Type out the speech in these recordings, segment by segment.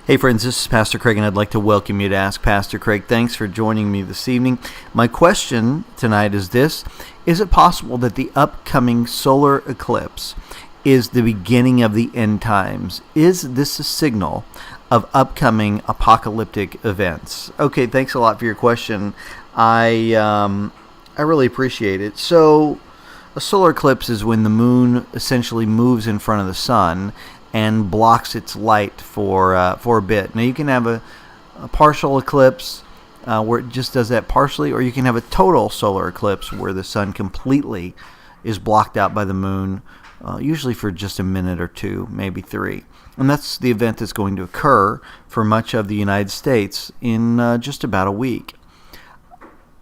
Hey friends, this is Pastor Craig, and I'd like to welcome you to Ask Pastor Craig. Thanks for joining me this evening. My question tonight is this: is it possible that the upcoming solar eclipse is the beginning of the end times? Is this a signal of upcoming apocalyptic events? Okay, thanks a lot for your question. I really appreciate it. So, a solar eclipse is when the moon essentially moves in front of the sun and blocks its light for a bit. Now you can have a partial eclipse where it just does that partially, or you can have a total solar eclipse where the sun completely is blocked out by the moon, usually for just a minute or two, maybe three. And that's the event that's going to occur for much of the United States in just about a week.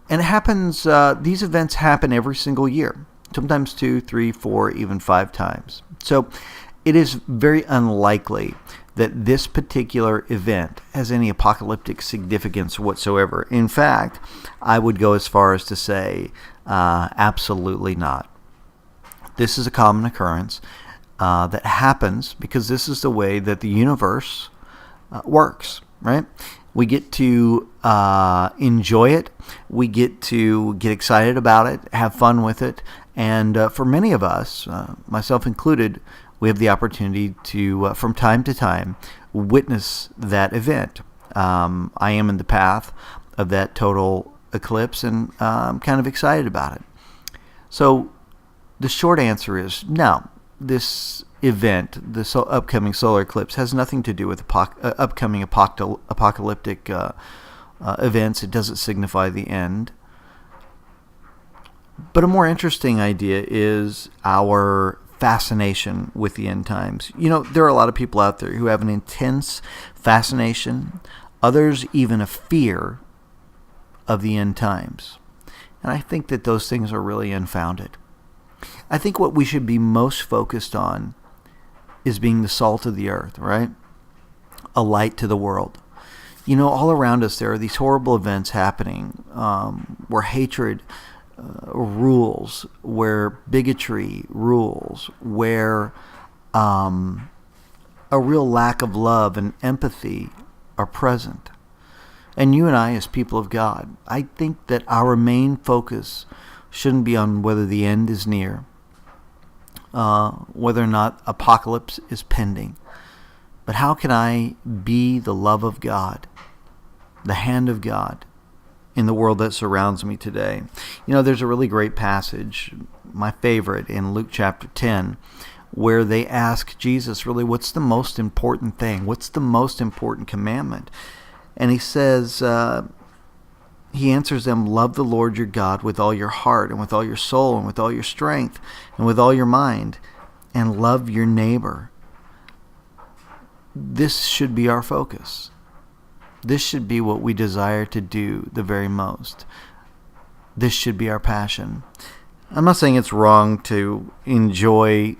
And it happens, these events happen every single year, sometimes 2, 3, 4, even 5 times. So it is very unlikely that this particular event has any apocalyptic significance whatsoever. In fact, I would go as far as to say absolutely not. This is a common occurrence that happens because this is the way that the universe works, right? We get to enjoy it. We get to get excited about it, have fun with it. And for many of us, myself included, we have the opportunity to, from time to time, witness that event. I am in the path of that total eclipse, and I'm kind of excited about it. So the short answer is no. This event, the upcoming solar eclipse, has nothing to do with upcoming apocalyptic events. It doesn't signify the end. But a more interesting idea is our fascination with the end times. You know, there are a lot of people out there who have an intense fascination, others even a fear of the end times. And I think that those things are really unfounded. I think what we should be most focused on is being the salt of the earth, right? A light to the world. You know, all around us there are these horrible events happening where hatred rules, where bigotry rules, where a real lack of love and empathy are present. And you and I, as people of God, I think that our main focus shouldn't be on whether the end is near, whether or not apocalypse is pending, but how can I be the love of God, the hand of God, in the world that surrounds me today. You know, there's a really great passage, my favorite, in Luke chapter 10, where they ask Jesus, really, what's the most important thing? What's the most important commandment? And he says, he answers them, love the Lord your God with all your heart and with all your soul and with all your strength and with all your mind, and love your neighbor. This should be our focus. This should be what we desire to do the very most. This should be our passion. I'm not saying it's wrong to enjoy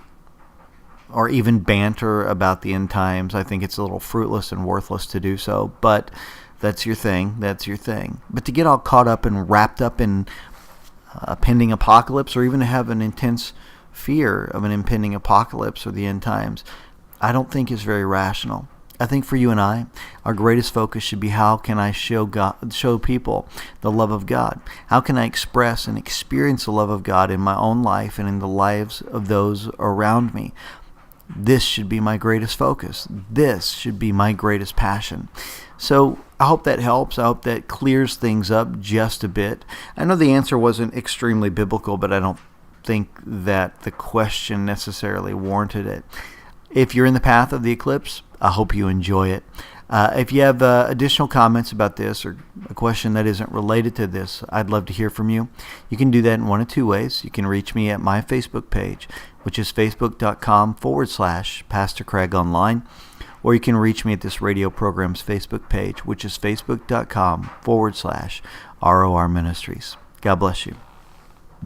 or even banter about the end times. I think it's a little fruitless and worthless to do so, but that's your thing. That's your thing. But to get all caught up and wrapped up in a pending apocalypse, or even to have an intense fear of an impending apocalypse or the end times, I don't think is very rational. I think for you and I, our greatest focus should be, how can I show people the love of God? How can I express and experience the love of God in my own life and in the lives of those around me? This should be my greatest focus. This should be my greatest passion. So I hope that helps. I hope that clears things up just a bit. I know the answer wasn't extremely biblical, but I don't think that the question necessarily warranted it. If you're in the path of the eclipse, I hope you enjoy it. If you have additional comments about this, or a question that isn't related to this, I'd love to hear from you. You can do that in one of two ways. You can reach me at my Facebook page, which is facebook.com/Pastor Craig Online, or you can reach me at this radio program's Facebook page, which is facebook.com/ROR Ministries. God bless you.